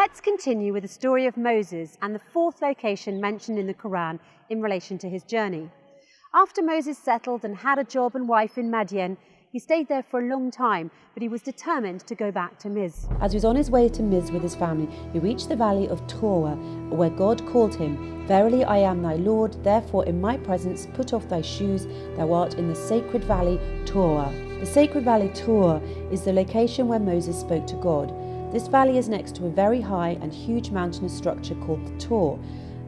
Let's continue with the story of Moses and the fourth location mentioned in the Quran in relation to his journey. After Moses settled and had a job and wife in Madian, he stayed there for a long time, but he was determined to go back to Miz. As he was on his way to Miz with his family, he reached the valley of Torah, where God called him, "Verily I am thy Lord, therefore in my presence put off thy shoes, thou art in the sacred valley Torah." The sacred valley Torah is the location where Moses spoke to God. This valley is next to a very high and huge mountainous structure called the Tor.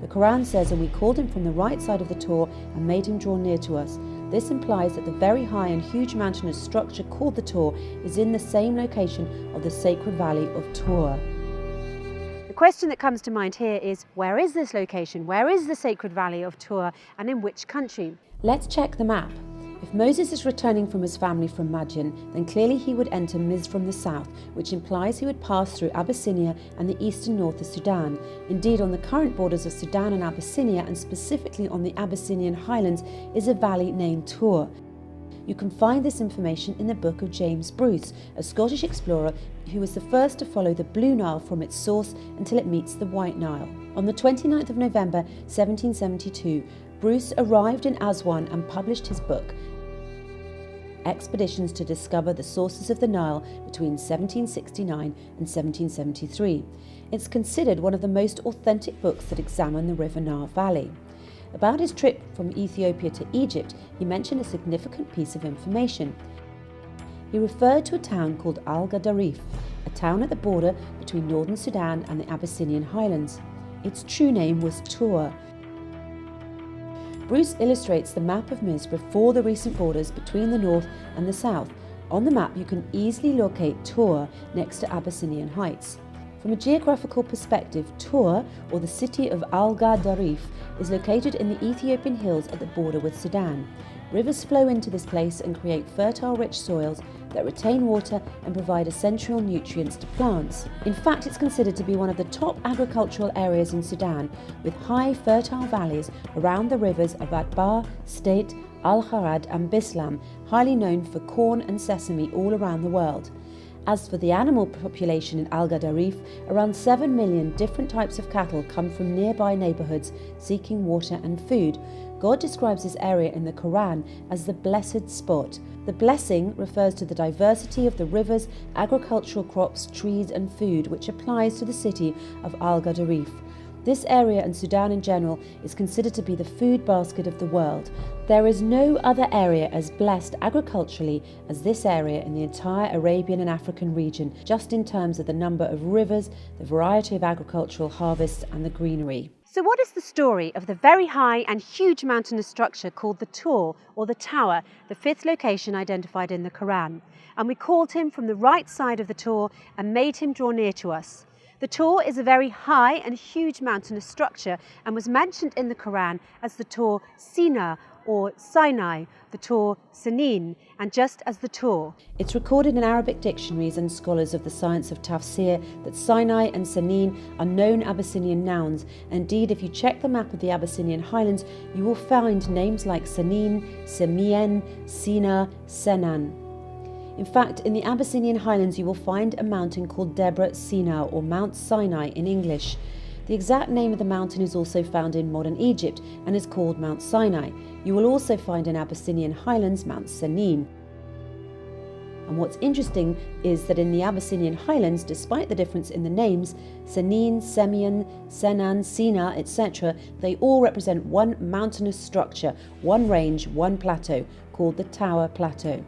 The Quran says, "And we called him from the right side of the Tor and made him draw near to us." This implies that the very high and huge mountainous structure called the Tor is in the same location of the sacred valley of Torah. The question that comes to mind here is, where is this location? Where is the sacred valley of Torah, and in which country? Let's check the map. If Moses is returning from his family from Madian, then clearly he would enter Miz from the south, which implies he would pass through Abyssinia and the eastern north of Sudan. Indeed, on the current borders of Sudan and Abyssinia, and specifically on the Abyssinian highlands, is a valley named Tor. You can find this information in the book of James Bruce, a Scottish explorer who was the first to follow the Blue Nile from its source until it meets the White Nile. On the 29th of November 1772, Bruce arrived in Aswan and published his book, Expeditions to Discover the Sources of the Nile between 1769 and 1773. It's considered one of the most authentic books that examine the River Nile Valley. About his trip from Ethiopia to Egypt, he mentioned a significant piece of information. He referred to a town called Al-Qaddarif, a town at the border between northern Sudan and the Abyssinian highlands. Its true name was Tor. Bruce illustrates the map of Miz before the recent borders between the north and the south. On the map you can easily locate Tor next to Abyssinian Heights. From a geographical perspective, Tor, or the city of Al-Qaddarif, is located in the Ethiopian hills at the border with Sudan. Rivers flow into this place and create fertile, rich soils that retain water and provide essential nutrients to plants. In fact, it's considered to be one of the top agricultural areas in Sudan, with high, fertile valleys around the rivers of Atbar, State, Al-Harad and Bislam, highly known for corn and sesame all around the world. As for the animal population in Al-Qaddarif, around 7 million different types of cattle come from nearby neighbourhoods seeking water and food. God describes this area in the Quran as the blessed spot. The blessing refers to the diversity of the rivers, agricultural crops, trees and food, which applies to the city of Al-Qaddarif. This area and Sudan in general is considered to be the food basket of the world. There is no other area as blessed agriculturally as this area in the entire Arabian and African region, just in terms of the number of rivers, the variety of agricultural harvests and the greenery. So what is the story of the very high and huge mountainous structure called the Tor, or the Tower, the fifth location identified in the Quran? "And we called him from the right side of the Tor and made him draw near to us." The Tor is a very high and huge mountainous structure and was mentioned in the Quran as the Tor Sina or Sinai, the Tor Sanin, and just as the Tor. It's recorded in Arabic dictionaries and scholars of the science of tafsir that Sinai and Sanin are known Abyssinian nouns. Indeed, if you check the map of the Abyssinian highlands, you will find names like Sanin, Semien, Sina, Senan. In fact, in the Abyssinian highlands you will find a mountain called Debre Sina, or Mount Sinai in English. The exact name of the mountain is also found in modern Egypt and is called Mount Sinai. You will also find in Abyssinian highlands Mount Sanin. And what's interesting is that in the Abyssinian highlands, despite the difference in the names, Sanin, Semien, Senan, Sina, etc., they all represent one mountainous structure, one range, one plateau, called the Tower Plateau.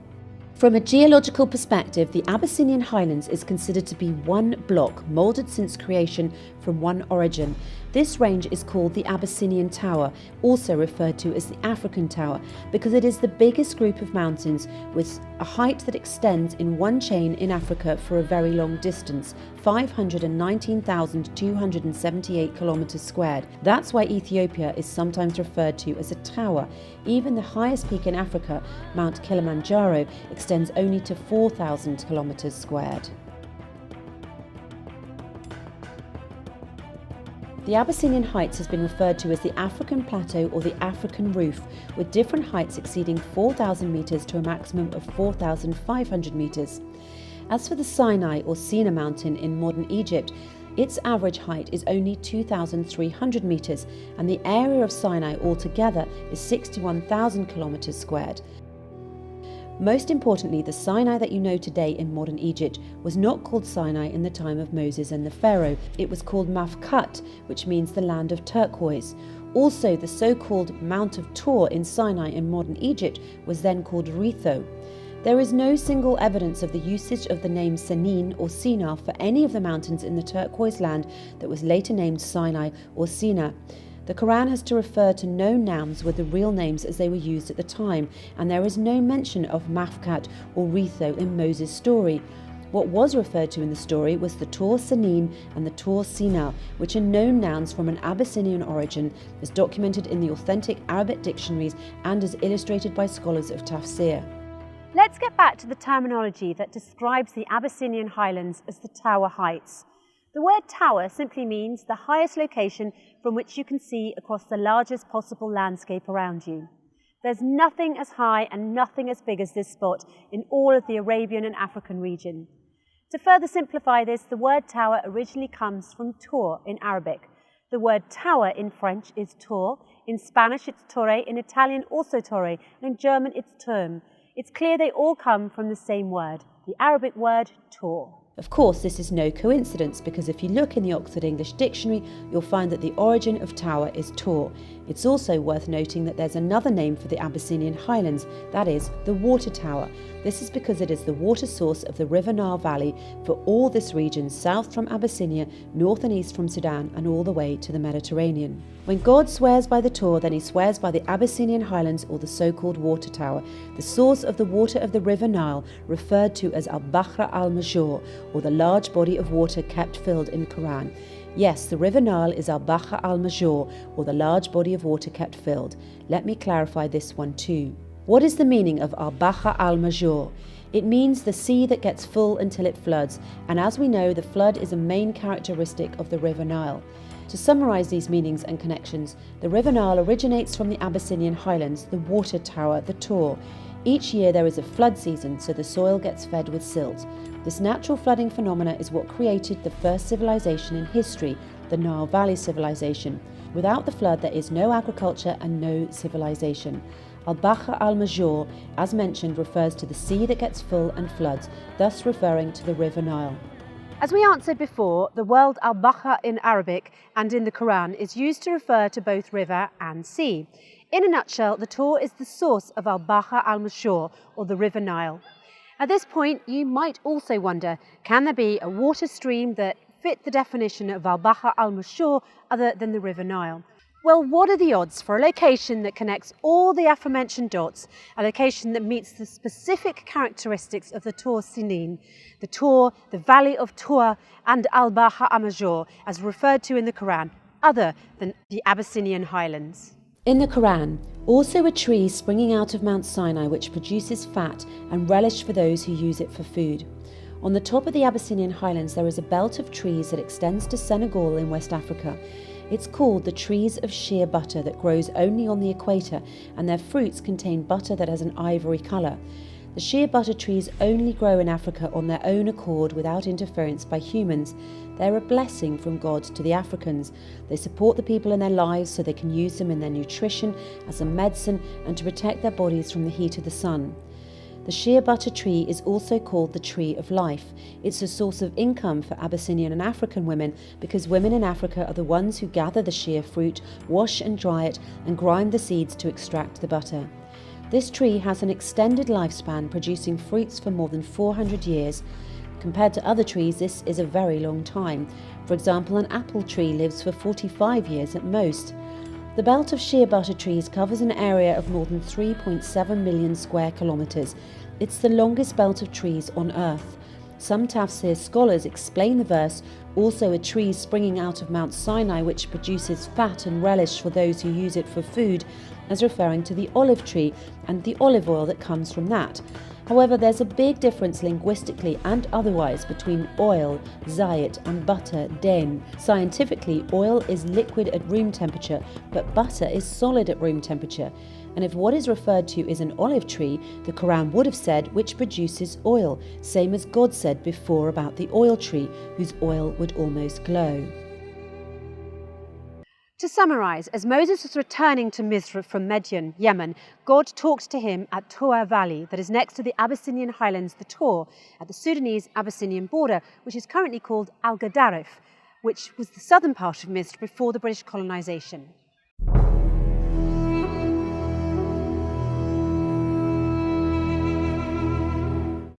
From a geological perspective, the Abyssinian highlands is considered to be one block, moulded since creation from one origin. This range is called the Abyssinian Tower, also referred to as the African Tower, because it is the biggest group of mountains with a height that extends in one chain in Africa for a very long distance, 519,278 kilometers squared. That's why Ethiopia is sometimes referred to as a tower. Even the highest peak in Africa, Mount Kilimanjaro, extends only to 4,000 kilometers squared. The Abyssinian Heights has been referred to as the African Plateau or the African Roof, with different heights exceeding 4,000 metres to a maximum of 4,500 metres. As for the Sinai or Sina mountain in modern Egypt, Its average height is only 2,300 metres, and the area of Sinai altogether is 61,000 kilometres squared. Most importantly, the Sinai that you know today in modern Egypt was not called Sinai in the time of Moses and the Pharaoh. It was called Mafkat, which means the land of turquoise. Also, the so-called Mount of Tor in Sinai in modern Egypt was then called Retho. There is no single evidence of the usage of the name Senin or Sinai for any of the mountains in the turquoise land that was later named Sinai or Sina. The Quran has to refer to known nouns with the real names as they were used at the time, and there is no mention of Mafkat or Retho in Moses' story. What was referred to in the story was the Tor Senin and the Tor Sina, which are known nouns from an Abyssinian origin, as documented in the authentic Arabic dictionaries and as illustrated by scholars of tafsir. Let's get back to the terminology that describes the Abyssinian highlands as the Tower Heights. The word tower simply means the highest location from which you can see across the largest possible landscape around you. There's nothing as high and nothing as big as this spot in all of the Arabian and African region. To further simplify this, the word tower originally comes from tour in Arabic. The word tower in French is tour, in Spanish it's torre, in Italian also torre, and in German it's turm. It's clear they all come from the same word, the Arabic word tour. Of course, this is no coincidence, because if you look in the Oxford English Dictionary, you'll find that the origin of tower is tor. It's also worth noting that there's another name for the Abyssinian highlands, that is, the water tower. This is because it is the water source of the River Nile Valley for all this region, south from Abyssinia, north and east from Sudan, and all the way to the Mediterranean. When God swears by the Tor, then he swears by the Abyssinian highlands, or the so-called water tower, the source of the water of the River Nile, referred to as al-Bahr al-Major, or the large body of water kept filled in Quran. Yes, the River Nile is al-Bahr al-Major, or the large body of water kept filled. Let me clarify this one too. What is the meaning of al-Bahr al-Major? It means the sea that gets full until it floods, and as we know, the flood is a main characteristic of the River Nile. To summarise these meanings and connections, the River Nile originates from the Abyssinian highlands, the water tower, the Tor. Each year there is a flood season, so the soil gets fed with silt. This natural flooding phenomena is what created the first civilization in history, the Nile Valley civilization. Without the flood, there is no agriculture and no civilization. Al-Bahr al-Major, as mentioned, refers to the sea that gets full and floods, thus referring to the River Nile. As we answered before, the word al-Bahr in Arabic and in the Quran is used to refer to both river and sea. In a nutshell, the Tor is the source of al-Bahr al-Major, or the River Nile. At this point, you might also wonder, can there be a water stream that fit the definition of al-Bahr al-Major other than the River Nile? Well, what are the odds for a location that connects all the aforementioned dots, a location that meets the specific characteristics of the Tor Sinin, the Tor, the Valley of Tor, and al-Bahr al-Major, as referred to in the Quran, other than the Abyssinian highlands? In the Quran, also a tree springing out of Mount Sinai which produces fat and relish for those who use it for food. On the top of the Abyssinian highlands there is a belt of trees that extends to Senegal in West Africa. It's called the trees of sheer butter that grows only on the equator, and their fruits contain butter that has an ivory colour. The sheer butter trees only grow in Africa on their own accord without interference by humans. They're a blessing from God to the Africans. They support the people in their lives so they can use them in their nutrition, as a medicine, and to protect their bodies from the heat of the sun. The sheer butter tree is also called the tree of life. It's a source of income for Abyssinian and African women because women in Africa are the ones who gather the sheer fruit, wash and dry it, and grind the seeds to extract the butter. This tree has an extended lifespan, producing fruits for more than 400 years. Compared to other trees, this is a very long time. For example, an apple tree lives for 45 years at most. The belt of sheer butter trees covers an area of more than 3.7 million square kilometres. It's the longest belt of trees on Earth. Some tafsir scholars explain the verse, also a tree springing out of Mount Sinai which produces fat and relish for those who use it for food, as referring to the olive tree and the olive oil that comes from that. However, there's a big difference linguistically and otherwise between oil, zayit, and butter, den. Scientifically, oil is liquid at room temperature, but butter is solid at room temperature. And if what is referred to is an olive tree, the Quran would have said which produces oil, same as God said before about the oil tree, whose oil would almost glow. To summarise, as Moses was returning to Misr from Midian, Yemen, God talked to him at Tour Valley, that is next to the Abyssinian highlands, the Tour, at the Sudanese-Abyssinian border, which is currently called Al-Qaddarif, which was the southern part of Misr before the British colonisation.